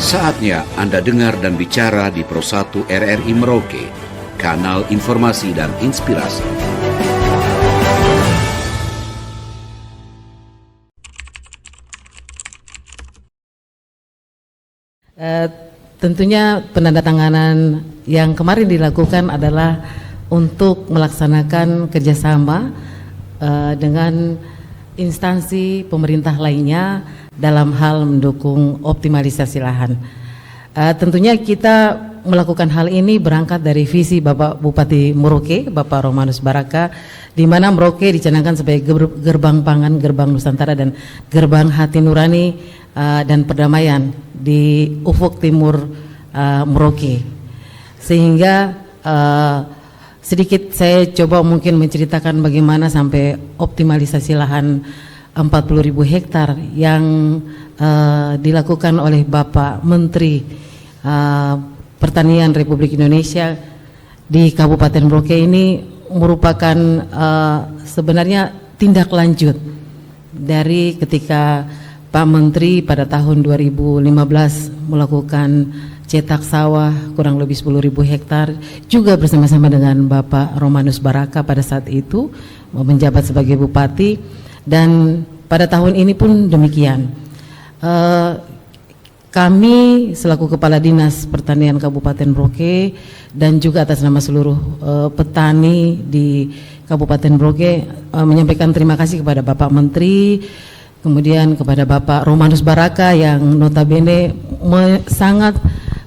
Saatnya Anda dengar dan bicara di Pro 1 RRI Merauke, kanal informasi dan inspirasi. Tentunya penandatanganan yang kemarin dilakukan adalah untuk melaksanakan kerjasama dengan instansi pemerintah lainnya dalam hal mendukung optimalisasi lahan. Tentunya kita melakukan hal ini berangkat dari visi Bapak Bupati Merauke, Bapak Romanus Baraka, di mana Merauke dicanangkan sebagai gerbang pangan, gerbang Nusantara, dan gerbang hati nurani dan perdamaian di ufuk timur Merauke. Sehingga sedikit saya coba mungkin menceritakan bagaimana sampai optimalisasi lahan 40.000 hektar yang dilakukan oleh Bapak Menteri Pertanian Republik Indonesia di Kabupaten Merauke. Ini merupakan sebenarnya tindak lanjut dari ketika Pak Menteri pada tahun 2015 melakukan cetak sawah kurang lebih 10.000 hektar juga bersama-sama dengan Bapak Romanus Baraka pada saat itu menjabat sebagai bupati, dan pada tahun ini pun demikian. Kami selaku Kepala Dinas Pertanian Kabupaten Merauke dan juga atas nama seluruh petani di Kabupaten Merauke menyampaikan terima kasih kepada Bapak Menteri, kemudian kepada Bapak Romanus Baraka yang notabene sangat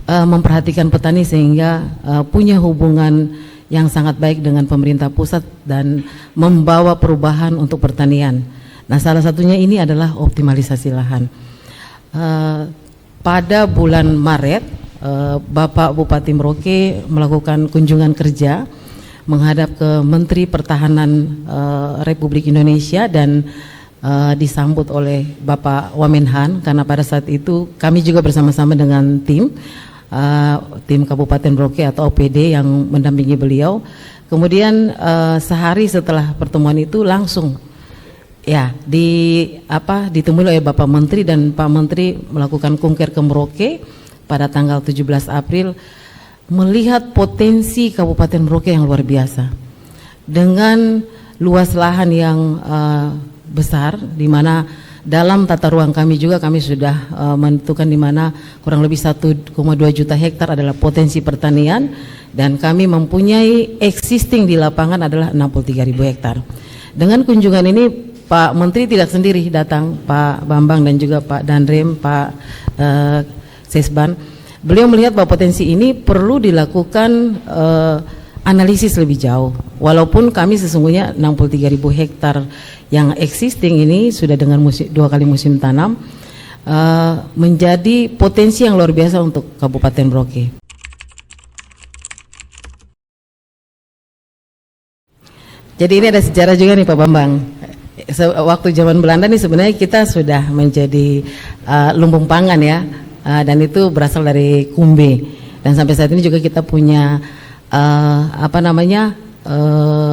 memperhatikan petani sehingga punya hubungan yang sangat baik dengan pemerintah pusat dan membawa perubahan untuk pertanian. Nah, salah satunya ini adalah optimalisasi lahan. Pada bulan Maret, Bapak Bupati Merauke melakukan kunjungan kerja menghadap ke Menteri Pertahanan Republik Indonesia dan disambut oleh Bapak Wamenhan, karena pada saat itu kami juga bersama-sama dengan tim Kabupaten Merauke atau OPD yang mendampingi beliau. Kemudian sehari setelah pertemuan itu langsung ditemui oleh Bapak Menteri, dan Pak Menteri melakukan kunker ke Merauke pada tanggal 17 April melihat potensi Kabupaten Merauke yang luar biasa dengan luas lahan yang besar, di mana dalam tata ruang kami juga kami sudah menentukan di mana kurang lebih 1,2 juta hektar adalah potensi pertanian, dan kami mempunyai existing di lapangan adalah 63.000 hektar. Dengan kunjungan ini Pak Menteri tidak sendiri datang, Pak Bambang dan juga Pak Danrem, Pak Sesban. Beliau melihat bahwa potensi ini perlu dilakukan analisis lebih jauh. Walaupun kami sesungguhnya 63.000 hektar yang existing ini sudah dengan 2 kali musim tanam, menjadi potensi yang luar biasa untuk Kabupaten Merauke. Jadi ini ada sejarah juga nih Pak Bambang. Waktu zaman Belanda nih sebenarnya kita sudah menjadi lumbung pangan ya, dan itu berasal dari kumbe, dan sampai saat ini juga kita punya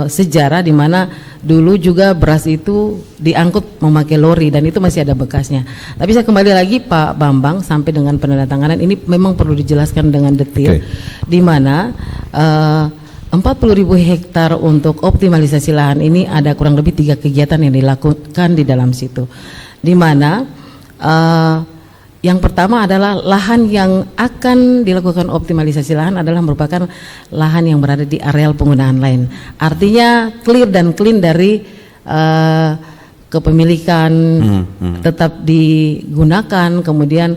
sejarah di mana dulu juga beras itu diangkut memakai lori dan itu masih ada bekasnya. Tapi saya kembali lagi Pak Bambang sampai dengan penandatanganan ini memang perlu dijelaskan dengan detail, di mana 40.000 hektar untuk optimalisasi lahan ini ada kurang lebih 3 kegiatan yang dilakukan di dalam situ, di mana yang pertama adalah lahan yang akan dilakukan optimalisasi lahan adalah merupakan lahan yang berada di areal penggunaan lain. Artinya clear dan clean dari kepemilikan tetap digunakan, kemudian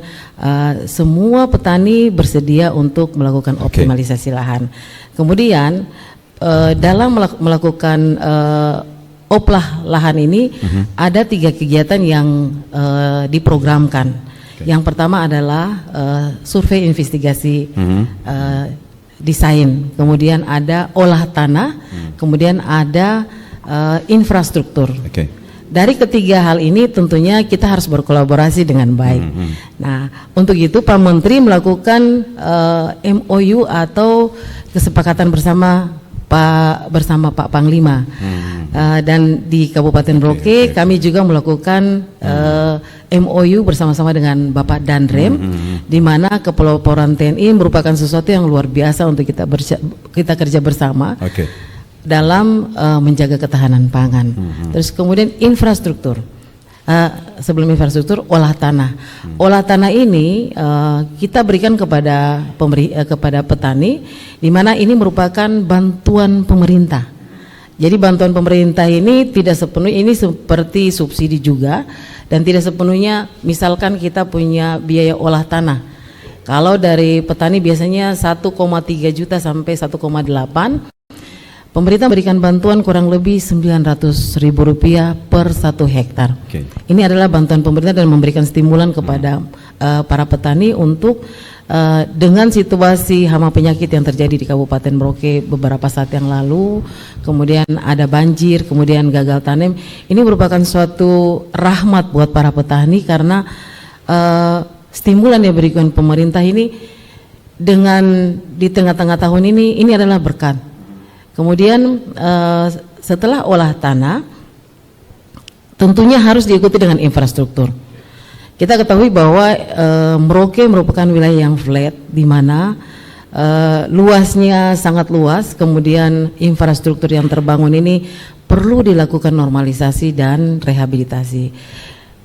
semua petani bersedia untuk melakukan optimalisasi lahan. Kemudian dalam melakukan oplah lahan ini ada 3 kegiatan yang diprogramkan. Yang pertama adalah survei investigasi desain, kemudian ada olah tanah, kemudian ada infrastruktur. Dari ketiga hal ini tentunya kita harus berkolaborasi dengan baik. Nah, untuk itu Pak Menteri melakukan MOU atau kesepakatan bersama Pak Panglima, dan di Kabupaten Merauke kami juga melakukan MOU bersama-sama dengan Bapak Danrem, di mana kepeloporan TNI merupakan sesuatu yang luar biasa untuk kita kerja bersama dalam menjaga ketahanan pangan. Terus kemudian infrastruktur. Sebelum infrastruktur, olah tanah. Olah tanah ini kita berikan kepada petani, di mana ini merupakan bantuan pemerintah. Jadi bantuan pemerintah ini tidak sepenuhnya, ini seperti subsidi juga, dan tidak sepenuhnya misalkan kita punya biaya olah tanah. Kalau dari petani biasanya 1,3 juta sampai 1,8, pemerintah berikan bantuan kurang lebih Rp900.000 per 1 hektar. Ini adalah bantuan pemerintah dan memberikan stimulan kepada para petani untuk dengan situasi hama penyakit yang terjadi di Kabupaten Merauke beberapa saat yang lalu, kemudian ada banjir, kemudian gagal panen. Ini merupakan suatu rahmat buat para petani karena stimulan yang diberikan pemerintah ini dengan di tengah-tengah tahun ini adalah berkat. Kemudian setelah olah tanah tentunya harus diikuti dengan infrastruktur. Kita ketahui bahwa Merauke merupakan wilayah yang flat, di mana luasnya sangat luas, kemudian infrastruktur yang terbangun ini perlu dilakukan normalisasi dan rehabilitasi.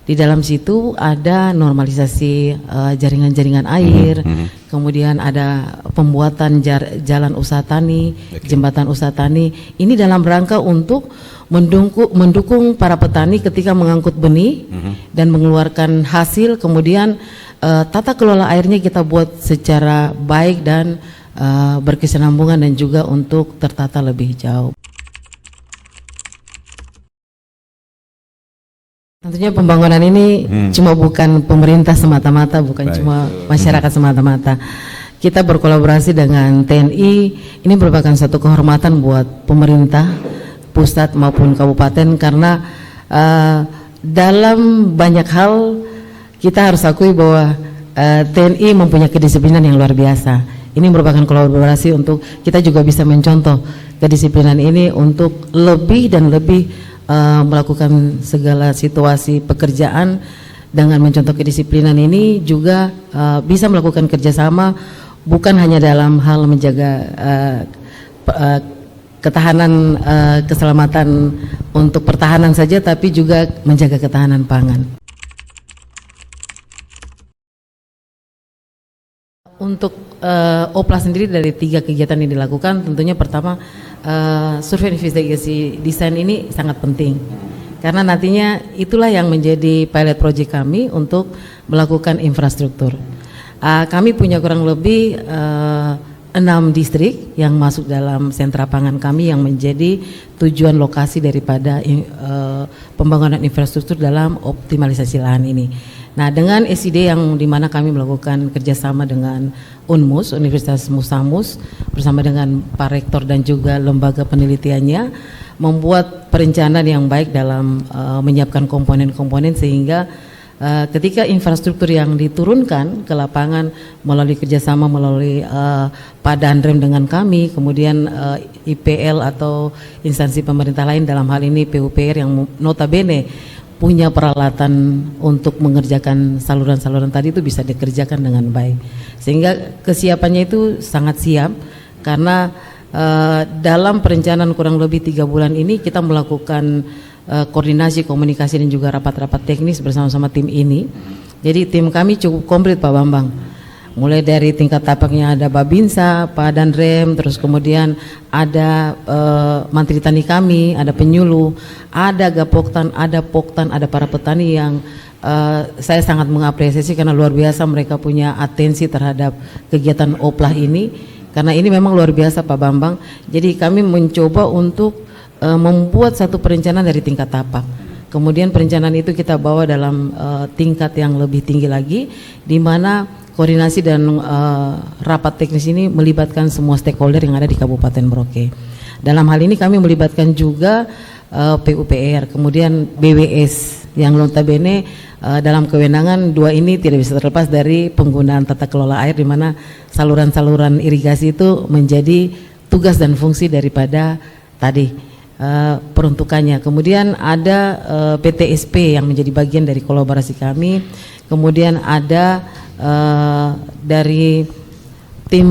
Di dalam situ ada normalisasi jaringan-jaringan air, kemudian ada pembuatan jalan usaha tani, jembatan usaha tani. Ini dalam rangka untuk mendukung para petani ketika mengangkut benih dan mengeluarkan hasil. Kemudian tata kelola airnya kita buat secara baik dan berkesinambungan dan juga untuk tertata lebih jauh. Tentunya pembangunan ini cuma bukan pemerintah semata-mata, bukan cuma masyarakat semata-mata. Kita berkolaborasi dengan TNI, ini merupakan satu kehormatan buat pemerintah pusat maupun kabupaten, karena dalam banyak hal kita harus akui bahwa TNI mempunyai kedisiplinan yang luar biasa. Ini merupakan kolaborasi untuk kita juga bisa mencontoh kedisiplinan ini untuk lebih dan lebih melakukan segala situasi pekerjaan dengan mencontoh kedisiplinan ini, juga bisa melakukan kerjasama bukan hanya dalam hal menjaga ketahanan keselamatan untuk pertahanan saja, tapi juga menjaga ketahanan pangan. Untuk OPLA sendiri dari 3 kegiatan yang dilakukan, tentunya pertama survei investigasi desain ini sangat penting karena nantinya itulah yang menjadi pilot project kami untuk melakukan infrastruktur. Kami punya kurang lebih 6 distrik yang masuk dalam sentra pangan kami yang menjadi tujuan lokasi daripada pembangunan infrastruktur dalam optimalisasi lahan ini. Nah, dengan SID yang dimana kami melakukan kerjasama dengan UNMUS, Universitas Musamus, bersama dengan Pak Rektor dan juga lembaga penelitiannya, membuat perencanaan yang baik dalam menyiapkan komponen-komponen sehingga ketika infrastruktur yang diturunkan ke lapangan melalui kerjasama melalui Pak Danrem dengan kami, kemudian IPL atau instansi pemerintah lain, dalam hal ini PUPR yang notabene punya peralatan untuk mengerjakan saluran-saluran tadi, itu bisa dikerjakan dengan baik, sehingga kesiapannya itu sangat siap. Karena dalam perencanaan kurang lebih 3 bulan ini kita melakukan koordinasi, komunikasi dan juga rapat-rapat teknis bersama-sama tim ini. Jadi tim kami cukup komplit Pak Bambang, mulai dari tingkat tapaknya ada Babinsa, Pak Danrem, terus kemudian ada Mantri Tani kami, ada penyuluh, ada Gapoktan, ada Poktan, ada para petani yang saya sangat mengapresiasi karena luar biasa mereka punya atensi terhadap kegiatan OPLA ini, karena ini memang luar biasa Pak Bambang. Jadi kami mencoba untuk membuat satu perencanaan dari tingkat tapak. Kemudian perencanaan itu kita bawa dalam tingkat yang lebih tinggi lagi, di mana koordinasi dan rapat teknis ini melibatkan semua stakeholder yang ada di Kabupaten Merauke. Dalam hal ini kami melibatkan juga PUPR, kemudian BWS yang notabene dalam kewenangan 2 ini tidak bisa terlepas dari penggunaan tata kelola air, di mana saluran-saluran irigasi itu menjadi tugas dan fungsi daripada tadi peruntukannya. Kemudian ada PTSP yang menjadi bagian dari kolaborasi kami. Kemudian ada dari tim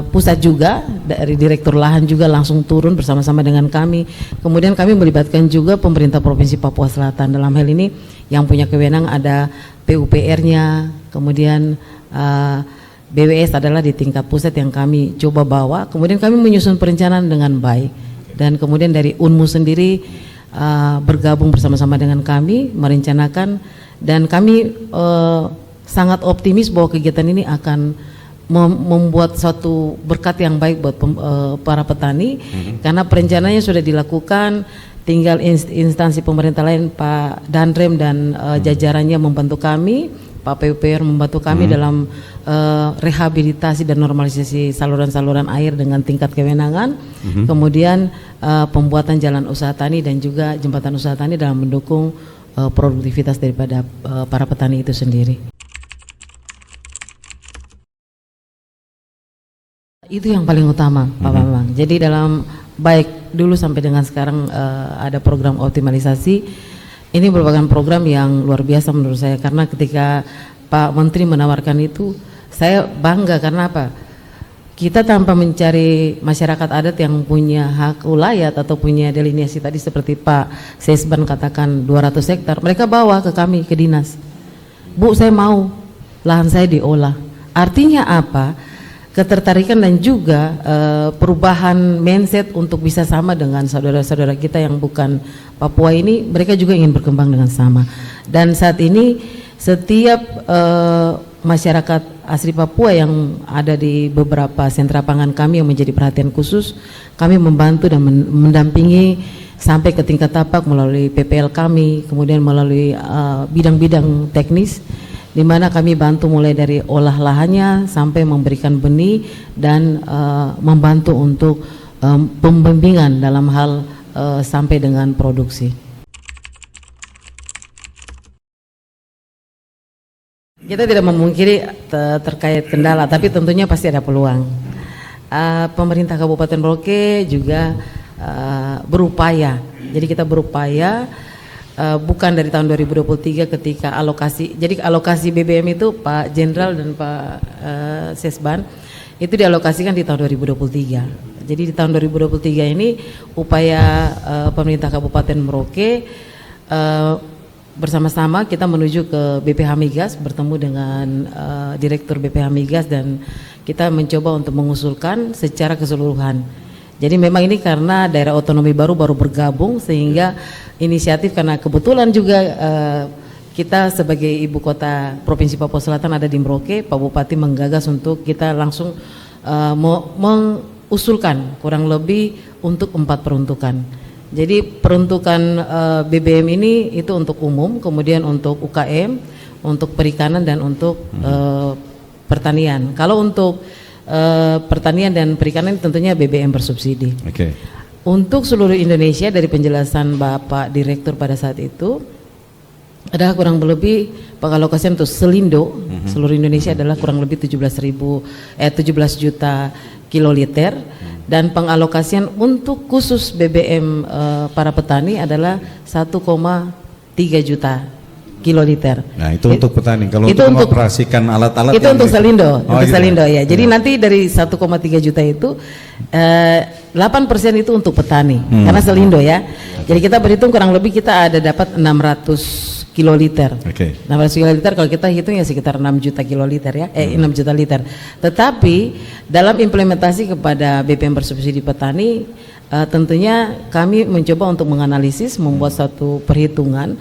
pusat juga, dari direktur lahan juga langsung turun bersama-sama dengan kami. Kemudian kami melibatkan juga pemerintah Provinsi Papua Selatan. Dalam hal ini yang punya kewenangan ada PUPR-nya, kemudian BWS adalah di tingkat pusat yang kami coba bawa. Kemudian kami menyusun perencanaan dengan baik, dan kemudian dari UNMU sendiri bergabung bersama-sama dengan kami merencanakan, dan kami sangat optimis bahwa kegiatan ini akan membuat suatu berkat yang baik buat para petani, karena perencanaannya sudah dilakukan. Tinggal instansi pemerintah lain, Pak Danrem dan jajarannya membantu kami, Pak PUPR membantu kami dalam rehabilitasi dan normalisasi saluran-saluran air dengan tingkat kewenangan. Kemudian pembuatan jalan usaha tani dan juga jembatan usaha tani dalam mendukung produktivitas daripada para petani itu sendiri. Itu yang paling utama, Pak Bambang. Jadi dalam baik dulu sampai dengan sekarang ada program optimalisasi. Ini merupakan program yang luar biasa menurut saya, karena ketika Pak Menteri menawarkan itu, saya bangga. Karena apa? Kita tanpa mencari masyarakat adat yang punya hak ulayat atau punya delineasi tadi seperti Pak Sesban katakan 200 hektar, mereka bawa ke kami, ke dinas. Bu, saya mau lahan saya diolah. Artinya apa? Ketertarikan dan juga perubahan mindset untuk bisa sama dengan saudara-saudara kita yang bukan Papua ini, mereka juga ingin berkembang dengan sama. Dan saat ini setiap masyarakat asli Papua yang ada di beberapa sentra pangan kami yang menjadi perhatian khusus, kami membantu dan mendampingi sampai ke tingkat tapak melalui PPL kami, kemudian melalui bidang-bidang teknis, di mana kami bantu mulai dari olah lahannya sampai memberikan benih dan membantu untuk pembimbingan dalam hal sampai dengan produksi. Kita tidak memungkiri terkait kendala, tapi tentunya pasti ada peluang. Pemerintah Kabupaten Merauke juga berupaya, jadi kita berupaya. Bukan dari tahun 2023 ketika alokasi, jadi alokasi BBM itu Pak Jenderal dan Pak Sesban itu dialokasikan di tahun 2023. Jadi di tahun 2023 ini upaya pemerintah Kabupaten Merauke bersama-sama kita menuju ke BPH Migas, bertemu dengan Direktur BPH Migas, dan kita mencoba untuk mengusulkan secara keseluruhan. Jadi memang ini karena daerah otonomi baru bergabung, sehingga inisiatif, karena kebetulan juga kita sebagai ibu kota Provinsi Papua Selatan ada di Merauke, Pak Bupati menggagas untuk kita langsung mengusulkan kurang lebih untuk 4 peruntukan. Jadi peruntukan BBM ini itu untuk umum, kemudian untuk UKM, untuk perikanan, dan untuk pertanian. Kalau untuk pertanian dan perikanan tentunya BBM bersubsidi. Oke. Untuk seluruh Indonesia, dari penjelasan Bapak Direktur pada saat itu, ada kurang lebih pengalokasian untuk Selindo seluruh Indonesia adalah kurang lebih 17 juta kiloliter, dan pengalokasian untuk khusus BBM para petani adalah 1,3 juta kiloliter. Nah, itu untuk petani. Kalau itu untuk mengoperasikan alat-alat itu untuk Selindo, oh, untuk gitu. Selindo ya. Jadi nanti dari 1,3 juta itu 8% itu untuk petani karena Selindo ya. Jadi kita berhitung kurang lebih kita ada dapat 600 kiloliter. Oke. 600 kiloliter kalau kita hitung ya sekitar 6 juta kiloliter ya, 6 juta liter. Tetapi dalam implementasi kepada BPM bersubsidi petani, tentunya kami mencoba untuk menganalisis, membuat satu perhitungan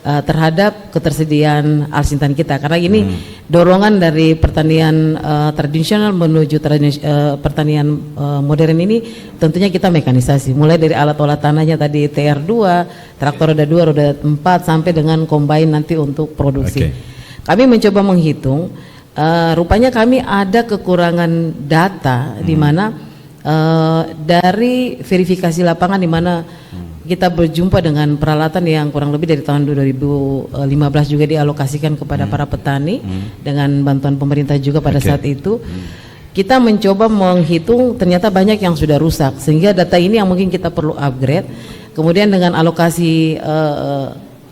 terhadap ketersediaan alsintan kita, karena ini dorongan dari pertanian tradisional menuju pertanian modern ini tentunya kita mekanisasi, mulai dari alat olah tanahnya tadi TR2, traktor roda 2, roda 4, sampai dengan combine nanti untuk produksi. Kami mencoba menghitung, rupanya kami ada kekurangan data di mana dari verifikasi lapangan di mana kita berjumpa dengan peralatan yang kurang lebih dari tahun 2015 juga dialokasikan kepada para petani dengan bantuan pemerintah juga pada saat itu. kita mencoba menghitung ternyata banyak yang sudah rusak, sehingga data ini yang mungkin kita perlu upgrade. Kemudian dengan alokasi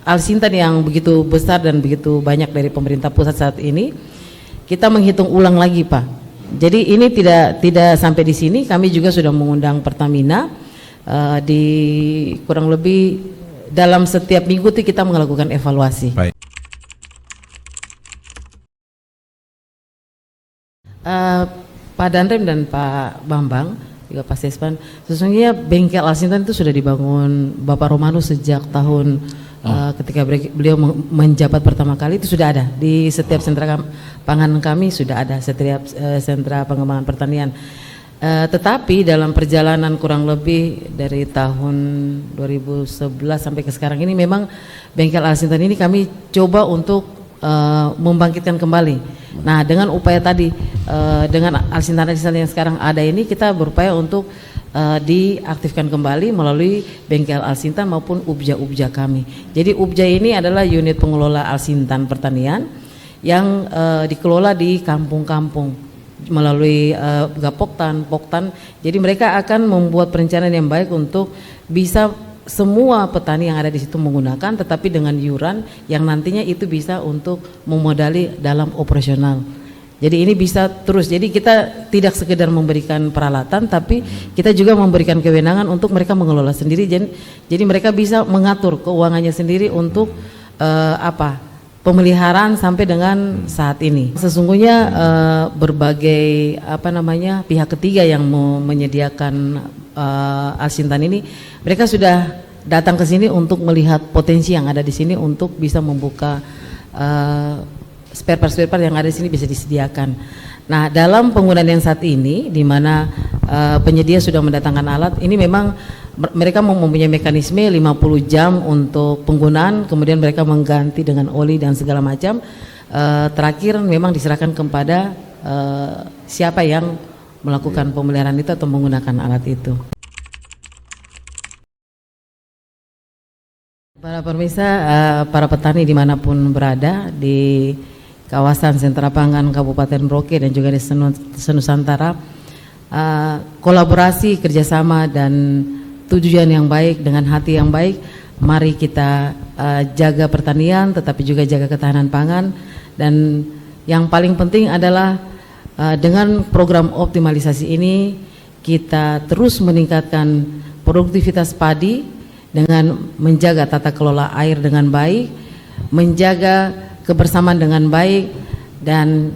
Alsintan yang begitu besar dan begitu banyak dari pemerintah pusat saat ini, kita menghitung ulang lagi, Pak. Jadi ini tidak sampai di sini, kami juga sudah mengundang Pertamina di kurang lebih dalam setiap minggu itu kita melakukan evaluasi. Baik. Pak Danrem dan Pak Bambang juga Pak Sespan, sesungguhnya bengkel Alsintan itu sudah dibangun Bapak Romanus sejak tahun ketika beliau menjabat pertama kali, itu sudah ada di setiap sentra pangan kami, sudah ada setiap sentra pengembangan pertanian. Tetapi dalam perjalanan kurang lebih dari tahun 2011 sampai ke sekarang ini, memang bengkel Alsintan ini kami coba untuk membangkitkan kembali. Nah, dengan upaya tadi, dengan Alsintan yang sekarang ada ini, kita berupaya untuk diaktifkan kembali melalui bengkel Alsintan maupun ubja-ubja kami. Jadi ubja ini adalah unit pengelola Alsintan pertanian yang dikelola di kampung-kampung melalui Gapoktan, Poktan. Jadi mereka akan membuat perencanaan yang baik untuk bisa semua petani yang ada di situ menggunakan, tetapi dengan iuran yang nantinya itu bisa untuk memodali dalam operasional. Jadi ini bisa terus. Jadi kita tidak sekedar memberikan peralatan, tapi kita juga memberikan kewenangan untuk mereka mengelola sendiri. Jadi mereka bisa mengatur keuangannya sendiri untuk pemeliharaan sampai dengan saat ini. Sesungguhnya berbagai pihak ketiga yang menyediakan Alsintan ini, mereka sudah datang ke sini untuk melihat potensi yang ada di sini untuk bisa membuka spare part yang ada di sini bisa disediakan. Nah, dalam penggunaan yang saat ini, di mana penyedia sudah mendatangkan alat, ini memang mereka mempunyai mekanisme 50 jam untuk penggunaan, kemudian mereka mengganti dengan oli dan segala macam. Terakhir memang diserahkan kepada siapa yang melakukan pemeliharaan itu atau menggunakan alat itu. Para pemirsa, para petani dimanapun berada di kawasan sentra pangan Kabupaten Merauke dan juga di Senusantara, kolaborasi, kerjasama dan tujuan yang baik dengan hati yang baik, mari kita jaga pertanian tetapi juga jaga ketahanan pangan. Dan yang paling penting adalah dengan program optimalisasi ini kita terus meningkatkan produktivitas padi dengan menjaga tata kelola air dengan baik, menjaga kebersamaan dengan baik, dan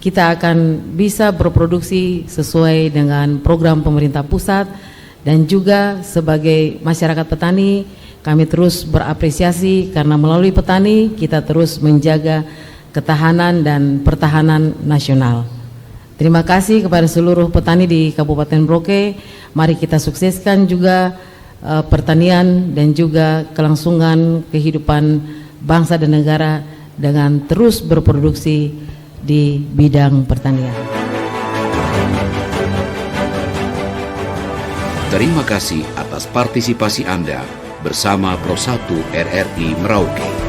kita akan bisa berproduksi sesuai dengan program pemerintah pusat. Dan juga sebagai masyarakat petani, kami terus berapresiasi karena melalui petani kita terus menjaga ketahanan dan pertahanan nasional. Terima kasih kepada seluruh petani di Kabupaten Merauke. Mari kita sukseskan juga pertanian dan juga kelangsungan kehidupan bangsa dan negara dengan terus berproduksi di bidang pertanian. Terima kasih atas partisipasi Anda bersama Pro 1 RRI Merauke.